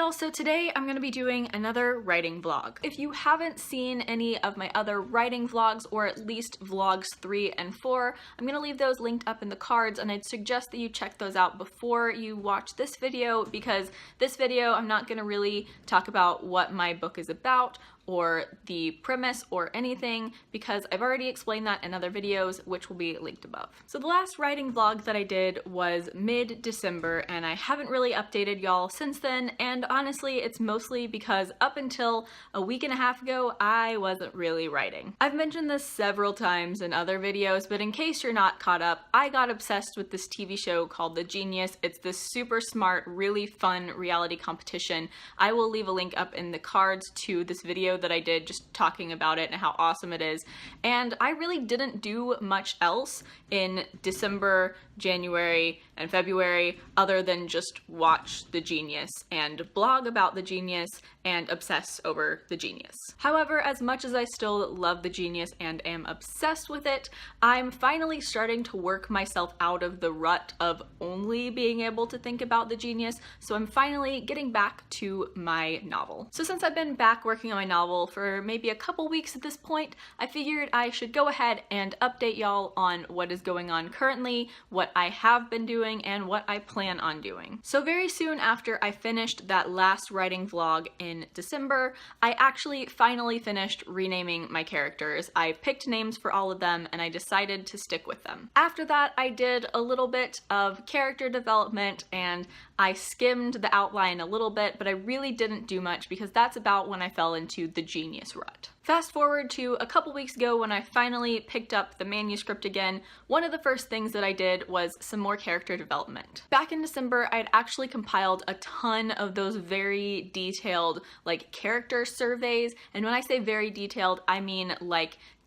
y'all, so today I'm going to be doing another writing vlog. If you haven't seen any of my other writing vlogs, or at least vlogs 3 and 4, I'm going to leave those linked up in the cards, and I'd suggest that you check those out before you watch this video, because this video I'm not going to really talk about what my book is about or the premise or anything, because I've already explained that in other videos, which will be linked above. So the last writing vlog that I did was mid-December, and I haven't really updated y'all since then, and honestly it's mostly because up until a week and a half ago I wasn't really writing. I've mentioned this several times in other videos, but in case you're not caught up, I got obsessed with this TV show called The Genius. It's this super smart, really fun reality competition. I will leave a link up in the cards to this video that I did just talking about it and how awesome it is. And I really didn't do much else in December, January, and February other than just watch The Genius and blog about The Genius and obsess over The Genius. However, as much as I still love The Genius and am obsessed with it, I'm finally starting to work myself out of the rut of only being able to think about The Genius, so I'm finally getting back to my novel. So since I've been back working on my novel for maybe a couple weeks at this point, I figured I should go ahead and update y'all on what is going on currently, what I have been doing, and what I plan on doing. So very soon after I finished that last writing vlog in December, I actually finally finished renaming my characters. I picked names for all of them and I decided to stick with them. After that, I did a little bit of character development and I skimmed the outline a little bit, but I really didn't do much because that's about when I fell into the Genius rut. Fast forward to a couple weeks ago when I finally picked up the manuscript again, one of the first things that I did was some more character development. Back in December, I'd actually compiled a ton of those very detailed, character surveys, and when I say very detailed, I mean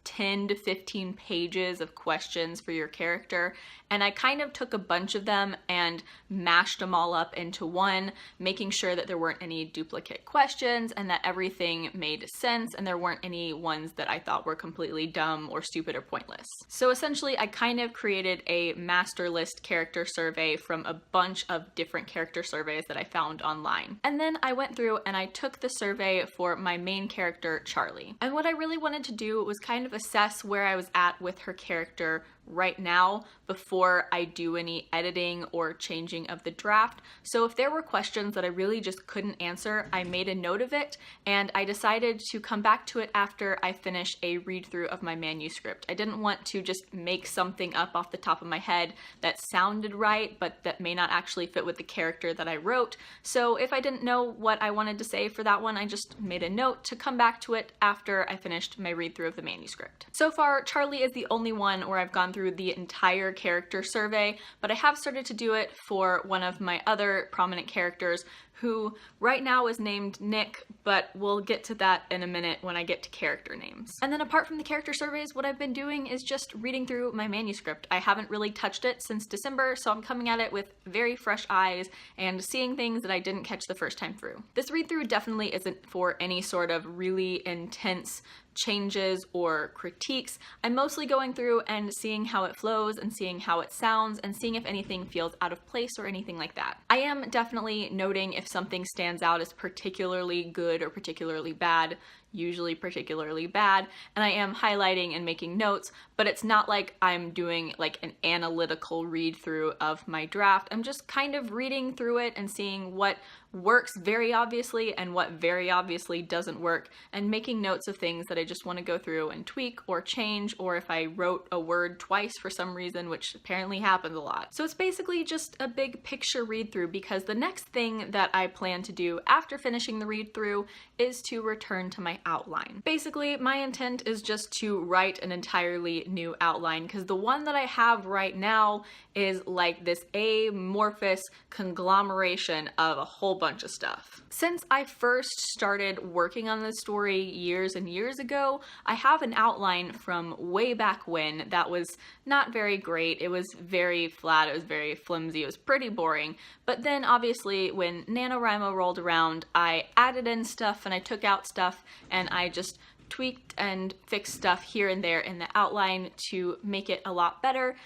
10 to 15 pages of questions for your character, and I kind of took a bunch of them and mashed them all up into one, making sure that there weren't any duplicate questions and that everything made sense and there weren't any ones that I thought were completely dumb or stupid or pointless. So essentially I kind of created a master list character survey from a bunch of different character surveys that I found online. And then I went through and I took the survey for my main character, Charlie. And what I really wanted to do was kind of assess where I was at with her character right now before I do any editing or changing of the draft. So if there were questions that I really just couldn't answer, I made a note of it and I decided to come back to it after I finish a read through of my manuscript. I didn't want to just make something up off the top of my head that sounded right but that may not actually fit with the character that I wrote. So if I didn't know what I wanted to say for that one, I just made a note to come back to it after I finished my read through of the manuscript. So far, Charlie is the only one where I've gone through the entire character survey, but I have started to do it for one of my other prominent characters who right now is named Nick, but we'll get to that in a minute when I get to character names. And then apart from the character surveys, what I've been doing is just reading through my manuscript. I haven't really touched it since December, so I'm coming at it with very fresh eyes and seeing things that I didn't catch the first time through. This read through definitely isn't for any sort of really intense changes or critiques. I'm mostly going through and seeing how it flows and seeing how it sounds and seeing if anything feels out of place or anything like that. I am definitely noting if something stands out as particularly good or particularly bad, usually particularly bad, and I am highlighting and making notes, but it's not like I'm doing an analytical read through of my draft. I'm just kind of reading through it and seeing what works very obviously and what very obviously doesn't work, and making notes of things that I just want to go through and tweak or change, or if I wrote a word twice for some reason, which apparently happens a lot. So it's basically just a big picture read through, because the next thing that I plan to do after finishing the read through is to return to my outline. Basically, my intent is just to write an entirely new outline, because the one that I have right now is this amorphous conglomeration of a whole bunch of stuff. Since I first started working on this story years and years ago, I have an outline from way back when that was not very great. It was very flat, it was very flimsy, it was pretty boring. But then obviously when NaNoWriMo rolled around, I added in stuff and I took out stuff and I just tweaked and fixed stuff here and there in the outline to make it a lot better.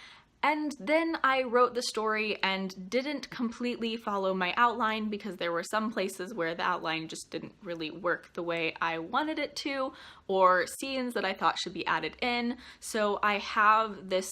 And then I wrote the story and didn't completely follow my outline because there were some places where the outline just didn't really work the way I wanted it to, or scenes that I thought should be added in. So I have this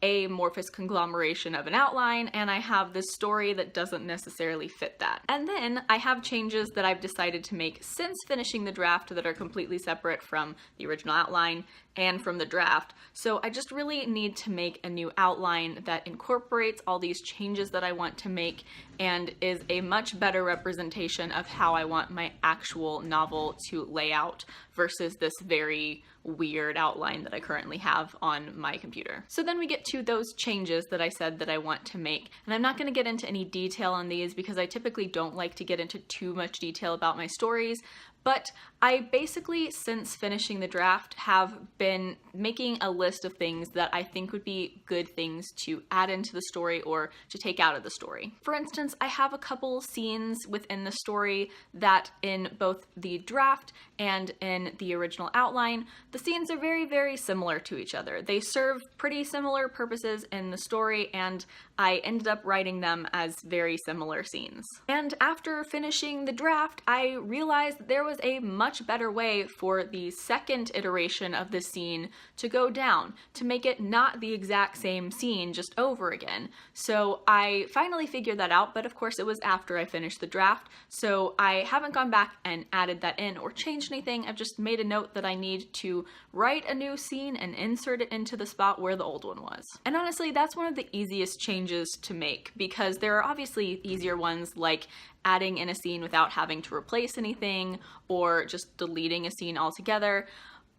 amorphous conglomeration of an outline, and I have this story that doesn't necessarily fit that. And then I have changes that I've decided to make since finishing the draft that are completely separate from the original outline and from the draft. So I just really need to make a new outline that incorporates all these changes that I want to make and is a much better representation of how I want my actual novel to lay out versus this very weird outline that I currently have on my computer. So then we get to those changes that I said that I want to make. And I'm not going to get into any detail on these because I typically don't like to get into too much detail about my stories, but I basically, since finishing the draft, have been making a list of things that I think would be good things to add into the story or to take out of the story. For instance, I have a couple scenes within the story that in both the draft and in the original outline, the scenes are very, very similar to each other. They serve pretty similar purposes in the story, and I ended up writing them as very similar scenes. And after finishing the draft, I realized that there was a much better way for the second iteration of the scene to go down, to make it not the exact same scene just over again. So I finally figured that out, but of course it was after I finished the draft, so I haven't gone back and added that in or changed anything. I've just made a note that I need to write a new scene and insert it into the spot where the old one was. And honestly, that's one of the easiest changes to make, because there are obviously easier ones like adding in a scene without having to replace anything or just deleting a scene altogether.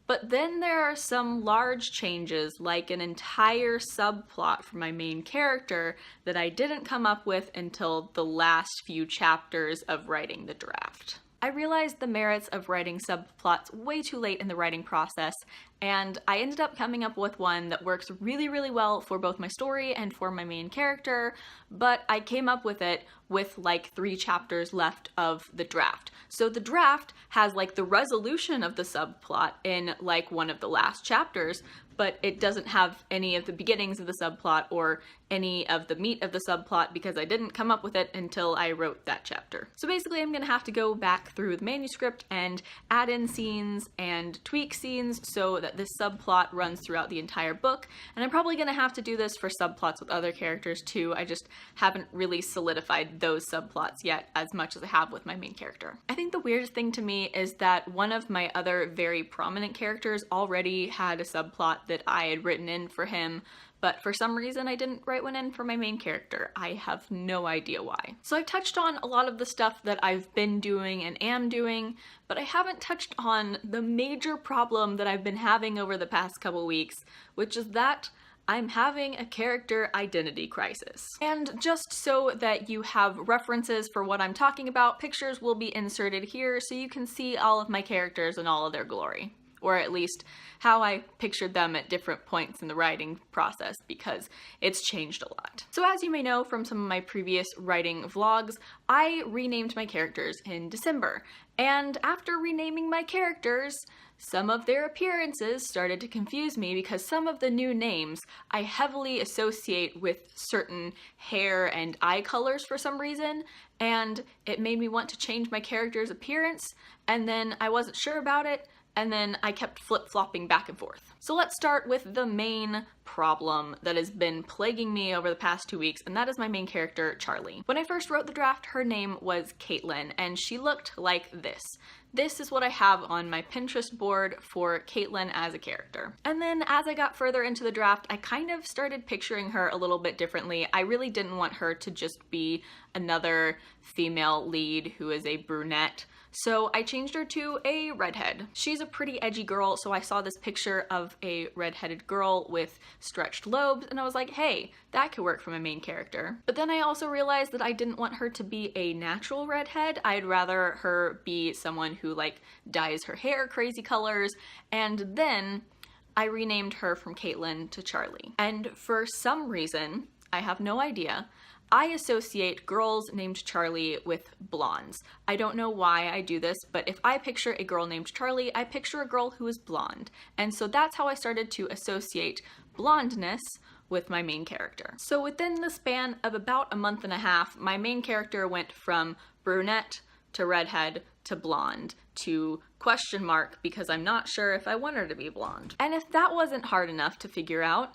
But then there are some large changes, like an entire subplot for my main character that I didn't come up with until the last few chapters of writing the draft. I realized the merits of writing subplots way too late in the writing process, and I ended up coming up with one that works really, really well for both my story and for my main character, but I came up with it with like 3 chapters left of the draft. So the draft has like the resolution of the subplot in like one of the last chapters, but it doesn't have any of the beginnings of the subplot or any of the meat of the subplot because I didn't come up with it until I wrote that chapter. So basically I'm gonna have to go back through the manuscript and add in scenes and tweak scenes so that this subplot runs throughout the entire book, and I'm probably gonna have to do this for subplots with other characters too. I just haven't really solidified those subplots yet as much as I have with my main character. I think the weirdest thing to me is that one of my other very prominent characters already had a subplot that I had written in for him, but for some reason I didn't write one in for my main character. I have no idea why. So I've touched on a lot of the stuff that I've been doing and am doing, but I haven't touched on the major problem that I've been having over the past couple weeks, which is that I'm having a character identity crisis. And just so that you have references for what I'm talking about, pictures will be inserted here so you can see all of my characters in all of their glory. Or at least how I pictured them at different points in the writing process, because it's changed a lot. So as you may know from some of my previous writing vlogs, I renamed my characters in December. And after renaming my characters, some of their appearances started to confuse me because some of the new names I heavily associate with certain hair and eye colors for some reason, and it made me want to change my character's appearance, and then I wasn't sure about it, and then I kept flip-flopping back and forth. So let's start with the main problem that has been plaguing me over the past 2 weeks, and that is my main character, Charlie. When I first wrote the draft, her name was Caitlin, and she looked like this. This is what I have on my Pinterest board for Caitlin as a character. And then as I got further into the draft, I kind of started picturing her a little bit differently. I really didn't want her to just be another female lead who is a brunette. So I changed her to a redhead. She's a pretty edgy girl, so I saw this picture of a redheaded girl with stretched lobes, and I was like, hey, that could work for my main character. But then I also realized that I didn't want her to be a natural redhead. I'd rather her be someone who like dyes her hair crazy colors, and then I renamed her from Caitlin to Charlie. And for some reason, I have no idea, I associate girls named Charlie with blondes. I don't know why I do this, but if I picture a girl named Charlie, I picture a girl who is blonde. And so that's how I started to associate blondness with my main character. So within the span of about a month and a half, my main character went from brunette to redhead to blonde to question mark because I'm not sure if I want her to be blonde. And if that wasn't hard enough to figure out,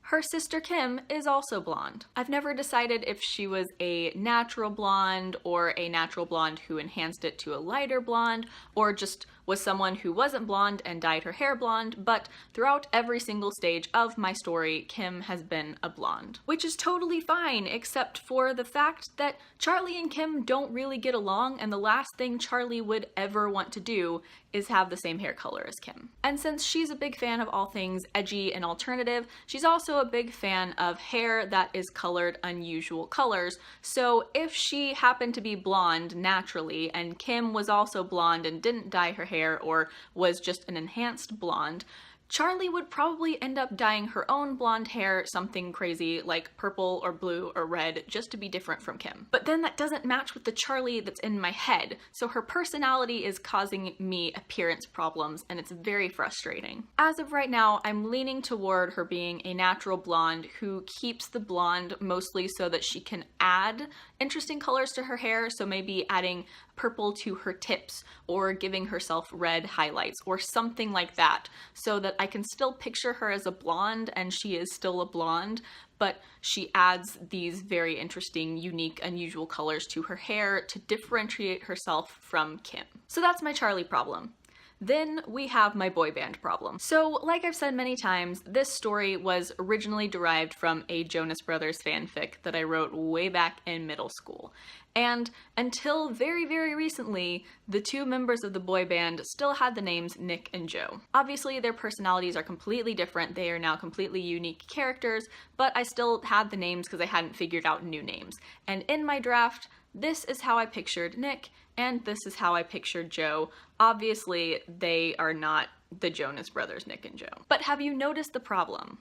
her sister Kim is also blonde. I've never decided if she was a natural blonde or a natural blonde who enhanced it to a lighter blonde, or just was someone who wasn't blonde and dyed her hair blonde, but throughout every single stage of my story, Kim has been a blonde. Which is totally fine, except for the fact that Charlie and Kim don't really get along, and the last thing Charlie would ever want to do is have the same hair color as Kim. And since she's a big fan of all things edgy and alternative, she's also a big fan of hair that is colored unusual colors, so if she happened to be blonde naturally, and Kim was also blonde and didn't dye her hair or was just an enhanced blonde, Charlie would probably end up dyeing her own blonde hair something crazy like purple or blue or red just to be different from Kim. But then that doesn't match with the Charlie that's in my head, so her personality is causing me appearance problems, and it's very frustrating. As of right now, I'm leaning toward her being a natural blonde who keeps the blonde mostly so that she can add interesting colors to her hair, so maybe adding purple to her tips or giving herself red highlights or something like that, so that I can still picture her as a blonde and she is still a blonde, but she adds these very interesting, unique, unusual colors to her hair to differentiate herself from Kim. So that's my Charlie problem. Then we have my boy band problem. So, like I've said many times, this story was originally derived from a Jonas Brothers fanfic that I wrote way back in middle school. And until very, very recently, the two members of the boy band still had the names Nick and Joe. Obviously, their personalities are completely different. They are now completely unique characters, but I still had the names because I hadn't figured out new names. And in my draft, this is how I pictured Nick, and this is how I pictured Joe. Obviously, they are not the Jonas Brothers, Nick and Joe. But have you noticed the problem?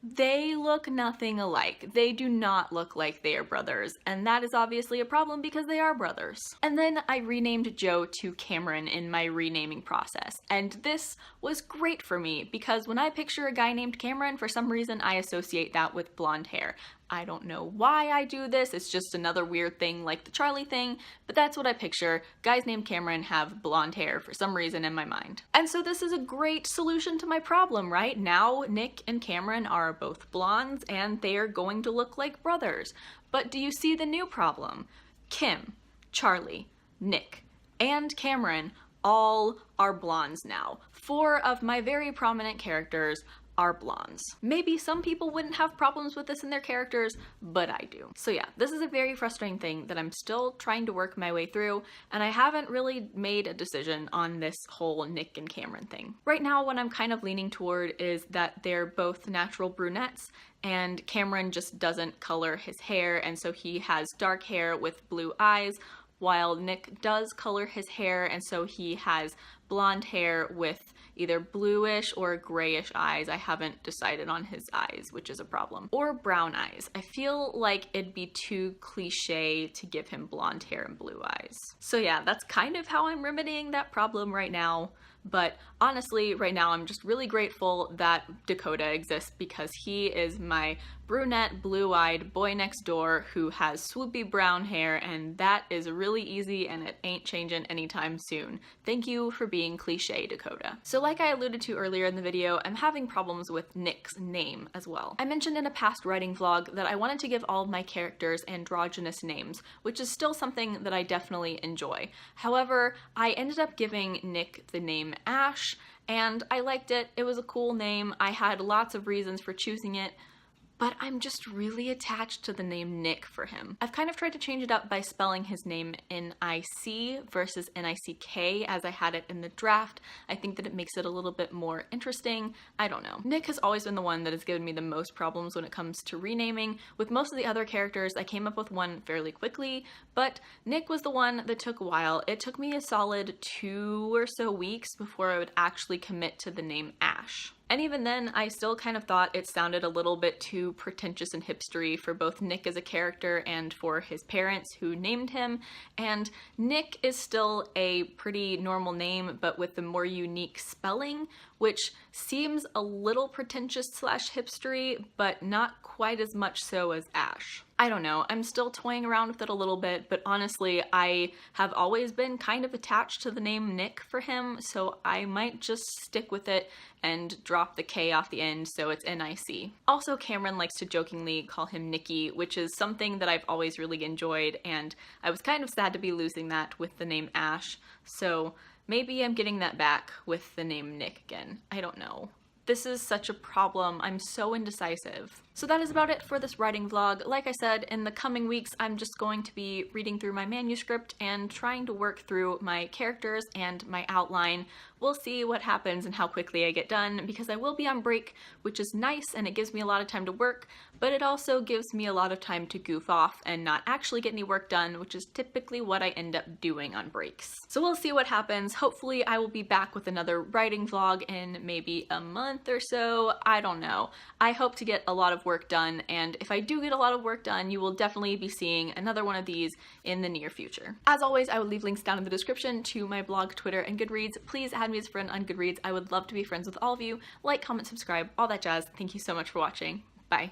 They look nothing alike. They do not look like they are brothers, and that is obviously a problem because they are brothers. And then I renamed Joe to Cameron in my renaming process, and this was great for me because when I picture a guy named Cameron, for some reason I associate that with blonde hair. I don't know why I do this, it's just another weird thing like the Charlie thing, but that's what I picture. Guys named Cameron have blonde hair for some reason in my mind. And so this is a great solution to my problem, right? Now Nick and Cameron are both blondes and they are going to look like brothers. But do you see the new problem? Kim, Charlie, Nick, and Cameron all are blondes now. 4 of my very prominent characters are blondes. Maybe some people wouldn't have problems with this in their characters, but I do. So yeah, this is a very frustrating thing that I'm still trying to work my way through, and I haven't really made a decision on this whole Nick and Cameron thing. Right now, what I'm kind of leaning toward is that they're both natural brunettes, and Cameron just doesn't color his hair, and so he has dark hair with blue eyes, while Nick does color his hair, and so he has blonde hair with either bluish or grayish eyes. I haven't decided on his eyes, which is a problem. Or brown eyes. I feel like it'd be too cliche to give him blonde hair and blue eyes. So yeah, that's kind of how I'm remedying that problem right now. But honestly, right now I'm just really grateful that Dakota exists because he is my brunette, blue-eyed boy next door who has swoopy brown hair, and that is really easy and it ain't changing anytime soon. Thank you for being cliche, Dakota. So like I alluded to earlier in the video, I'm having problems with Nick's name as well. I mentioned in a past writing vlog that I wanted to give all of my characters androgynous names, which is still something that I definitely enjoy. However, I ended up giving Nick the name Ash, and I liked it. It was a cool name. I had lots of reasons for choosing it, but I'm just really attached to the name Nick for him. I've kind of tried to change it up by spelling his name N-I-C versus N-I-C-K as I had it in the draft. I think that it makes it a little bit more interesting. I don't know. Nick has always been the one that has given me the most problems when it comes to renaming. With most of the other characters, I came up with one fairly quickly, but Nick was the one that took a while. It took me a solid 2 or so weeks before I would actually commit to the name Ash. And even then, I still kind of thought it sounded a little bit too pretentious and hipstery for both Nick as a character and for his parents who named him. And Nick is still a pretty normal name, but with the more unique spelling, which seems a little pretentious slash hipstery, but not quite as much so as Ash. I don't know, I'm still toying around with it a little bit, but honestly, I have always been kind of attached to the name Nick for him, so I might just stick with it and drop the K off the end so it's N-I-C. Also, Cameron likes to jokingly call him Nicky, which is something that I've always really enjoyed, and I was kind of sad to be losing that with the name Ash, so maybe I'm getting that back with the name Nick again. I don't know. This is such a problem. I'm so indecisive. So that is about it for this writing vlog. Like I said, in the coming weeks, I'm just going to be reading through my manuscript and trying to work through my characters and my outline. We'll see what happens and how quickly I get done, because I will be on break, which is nice and it gives me a lot of time to work, but it also gives me a lot of time to goof off and not actually get any work done, which is typically what I end up doing on breaks. So we'll see what happens. Hopefully I will be back with another writing vlog in maybe a month or so. I don't know. I hope to get a lot of work done, and if I do get a lot of work done, you will definitely be seeing another one of these in the near future. As always, I will leave links down in the description to my blog, Twitter, and Goodreads. Please add me as a friend on Goodreads. I would love to be friends with all of you. Like, comment, subscribe, all that jazz. Thank you so much for watching. Bye.